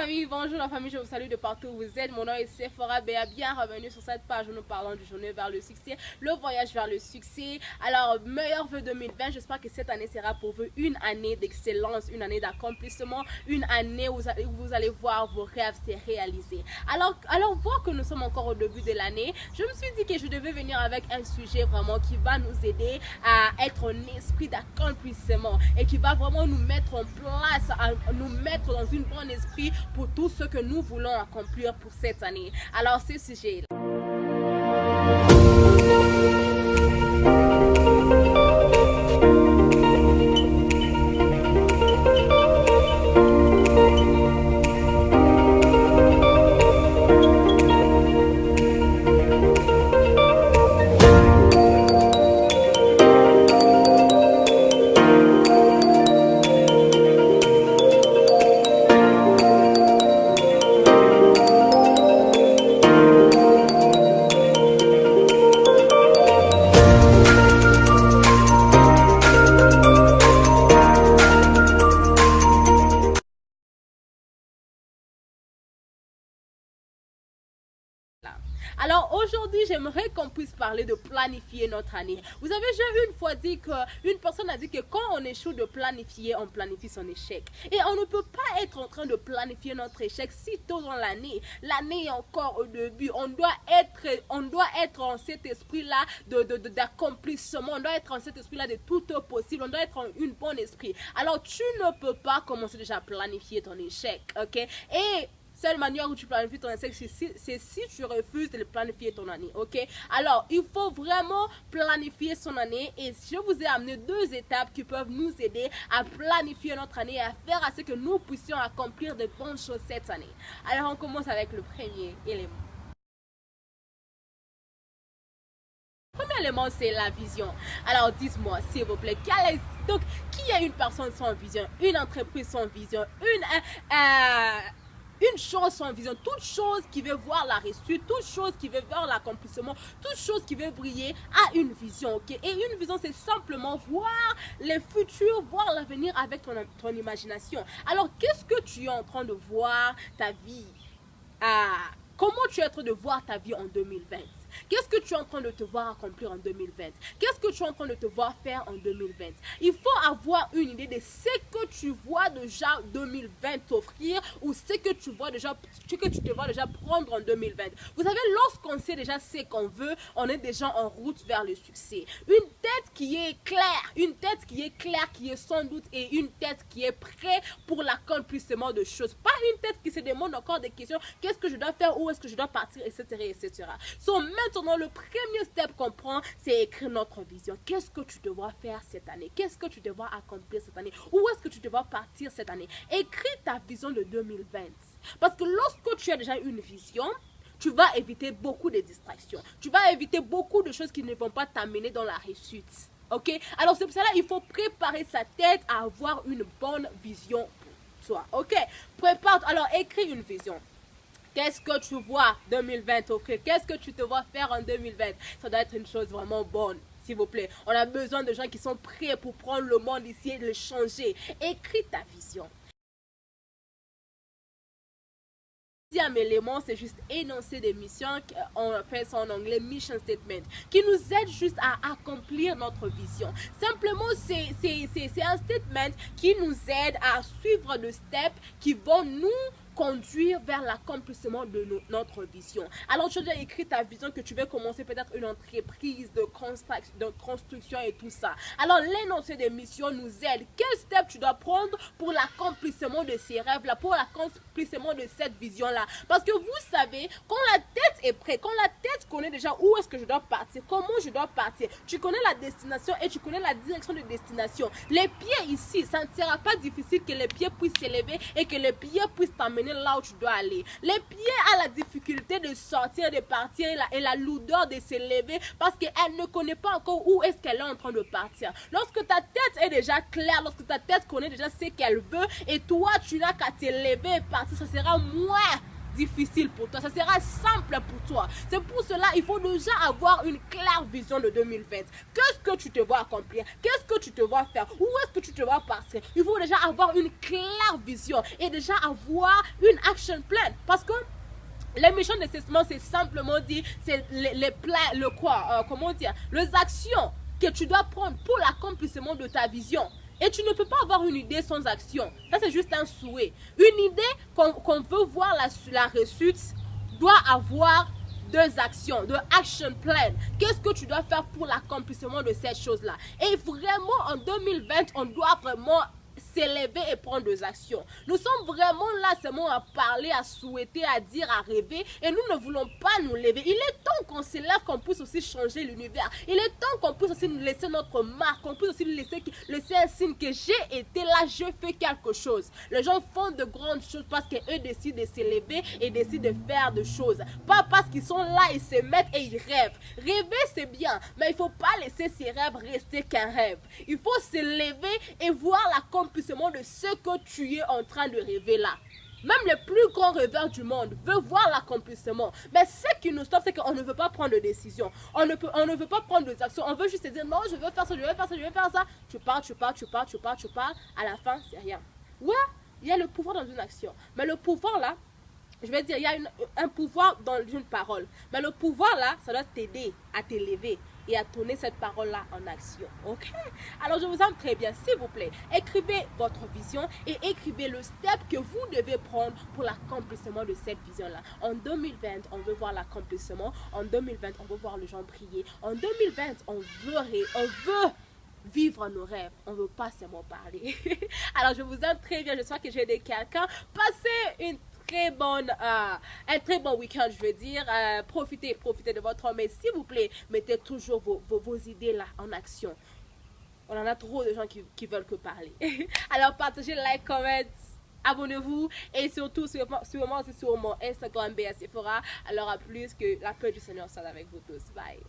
famille, bonjour la famille, je vous salue de partout où vous êtes. Mon nom est Sephora Béa, bienvenue sur cette page où nous parlons du journée vers le succès, le voyage vers le succès. Alors, meilleur vœu 2020, j'espère que cette année sera pour vous une année d'excellence, une année d'accomplissement, une année où vous allez voir vos rêves se réaliser. Alors, voir que nous sommes encore au début de l'année, je me suis dit que je devais venir avec un sujet vraiment qui va nous aider à être un esprit d'accomplissement et qui va vraiment nous mettre en place, nous mettre dans une bonne esprit pour tout ce que nous voulons accomplir pour cette année. Alors, ce sujet là. Alors aujourd'hui, j'aimerais qu'on puisse parler de planifier notre année. Vous avez déjà une fois dit qu'une personne a dit que quand on échoue de planifier, on planifie son échec. Et on ne peut pas être en train de planifier notre échec si tôt dans l'année. L'année est encore au début. On doit être en cet esprit-là d'accomplissement. On doit être en cet esprit-là de tout au possible. On doit être en une bonne esprit. Alors tu ne peux pas commencer déjà à planifier ton échec, ok? Et seule manière où tu planifies ton échec, c'est si tu refuses de planifier ton année, ok? Alors, il faut vraiment planifier son année et je vous ai amené deux étapes qui peuvent nous aider à planifier notre année et à faire à ce que nous puissions accomplir de bonnes choses cette année. Alors, on commence avec le premier élément. Le premier élément, c'est la vision. Alors, dites-moi, s'il vous plaît, donc, qui est une personne sans vision, une entreprise sans vision, une chose sans vision, toute chose qui veut voir la réussite, toute chose qui veut voir l'accomplissement, toute chose qui veut briller a une vision, ok? Et une vision, c'est simplement voir le futur, voir l'avenir avec ton imagination. Alors, qu'est-ce que tu es en train de voir ta vie? Comment tu es en train de voir ta vie en 2020? Qu'est-ce que tu es en train de te voir accomplir en 2020? Qu'est-ce que tu es en train de te voir faire en 2020? Il faut avoir une idée de ce que tu vois déjà 2020 t'offrir ou ce que tu vois déjà, ce que tu te vois déjà prendre en 2020. Vous savez, lorsqu'on sait déjà ce qu'on veut, on est déjà en route vers le succès. Une tête qui est claire, qui est sans doute et une tête qui est prête pour l'accomplissement de choses. Pas une tête qui se demande encore des questions, qu'est-ce que je dois faire, où est-ce que je dois partir, etc. etc. Maintenant, le premier step qu'on prend, c'est écrire notre vision. Qu'est-ce que tu devras faire cette année? Qu'est-ce que tu devras accomplir cette année? Où est-ce que tu devras partir cette année? Écris ta vision de 2020. Parce que lorsque tu as déjà une vision, tu vas éviter beaucoup de distractions. Tu vas éviter beaucoup de choses qui ne vont pas t'amener dans la réussite. Ok? Alors, c'est pour cela qu'il faut préparer sa tête à avoir une bonne vision pour toi. Ok? Prépare. Alors, écris une vision. Qu'est-ce que tu vois 2020 offrir? Qu'est-ce que tu te vois faire en 2020? Ça doit être une chose vraiment bonne, s'il vous plaît. On a besoin de gens qui sont prêts pour prendre le monde ici et le changer. Écris ta vision. Le deuxième élément, c'est juste énoncer des missions, on appelle ça en anglais mission statement, qui nous aide juste à accomplir notre vision. Simplement, c'est un statement qui nous aide à suivre des steps qui vont nous conduire vers l'accomplissement de notre vision. Alors, tu as déjà écrit ta vision que tu veux commencer peut-être une entreprise de construction et tout ça. Alors, l'énoncé des missions nous aide. Quel step tu dois prendre pour l'accomplissement de ces rêves-là, pour l'accomplissement de cette vision-là? Parce que vous savez, quand la tête est prête, quand la tête connaît déjà où est-ce que je dois partir, comment je dois partir, tu connais la destination et tu connais la direction de destination. Les pieds ici, ça ne sera pas difficile que les pieds puissent s'élever et que les pieds puissent t'amener là où tu dois aller. Les pieds ont la difficulté de sortir, de partir et la lourdeur de s'élever parce qu'elle ne connaît pas encore où est-ce qu'elle est en train de partir. Lorsque ta tête est déjà claire, lorsque ta tête connaît déjà ce qu'elle veut et toi tu n'as qu'à t'élever et partir, ça sera moins difficile pour toi, ça sera simple pour toi. C'est pour cela il faut déjà avoir une claire vision de 2020. Qu'est-ce que tu te vois accomplir? Qu'est-ce que tu te vois faire? Où est-ce que tu te vois passer? Il faut déjà avoir une claire vision et déjà avoir une action plan. Parce que les missions d'assessment, c'est simplement dire, c'est les plans, le quoi, comment dire, les actions que tu dois prendre pour l'accomplissement de ta vision. Et tu ne peux pas avoir une idée sans action. Ça, c'est juste un souhait. Une idée qu'on veut voir la réussite doit avoir deux actions, de action plan. Qu'est-ce que tu dois faire pour l'accomplissement de cette chose-là? Et vraiment, en 2020, on doit vraiment s'élever et prendre des actions. Nous sommes vraiment là seulement à parler, à souhaiter, à dire, à rêver, et nous ne voulons pas nous lever. Il est temps qu'on s'élève, qu'on puisse aussi changer l'univers. Il est temps qu'on puisse aussi nous laisser notre marque, qu'on puisse aussi nous laisser un signe que j'ai été là, je fais quelque chose. Les gens font de grandes choses parce qu'eux décident de s'élever et décident de faire des choses. Pas parce qu'ils sont là, ils se mettent et ils rêvent. Rêver, c'est bien, mais il ne faut pas laisser ces rêves rester qu'un rêve. Il faut s'élever et voir l'accomplissement de ce que tu es en train de rêver là. Même les plus grands rêveurs du monde veulent voir l'accomplissement. Mais ce qui nous stoppe, c'est qu'on ne veut pas prendre de décision. On ne veut pas prendre des actions. On veut juste se dire non, je veux faire ça, je veux faire ça, je veux faire ça. Tu parles. À la fin, c'est rien. Ouais, il y a le pouvoir dans une action. Mais le pouvoir là, je vais dire, il y a un pouvoir dans une parole. Mais le pouvoir là, ça doit t'aider à t'élever et à tourner cette parole-là en action. Ok? Alors, je vous aime très bien. S'il vous plaît, écrivez votre vision et écrivez le step que vous devez prendre pour l'accomplissement de cette vision-là. En 2020, on veut voir l'accomplissement. En 2020, on veut voir les gens prier. En 2020, on veut vivre nos rêves. On ne veut pas seulement parler. Alors, je vous aime très bien. J'espère que j'ai aidé quelqu'un. Passez un très bon week-end, je veux dire. Profitez de votre homme. Mais s'il vous plaît, mettez toujours vos idées là en action. On en a trop de gens qui veulent que parler. Alors, partagez, like, comment, abonnez-vous. Et surtout, suivez-moi aussi sur mon Instagram, BA Sephora. Alors, à plus, que la paix du Seigneur soit avec vous tous. Bye.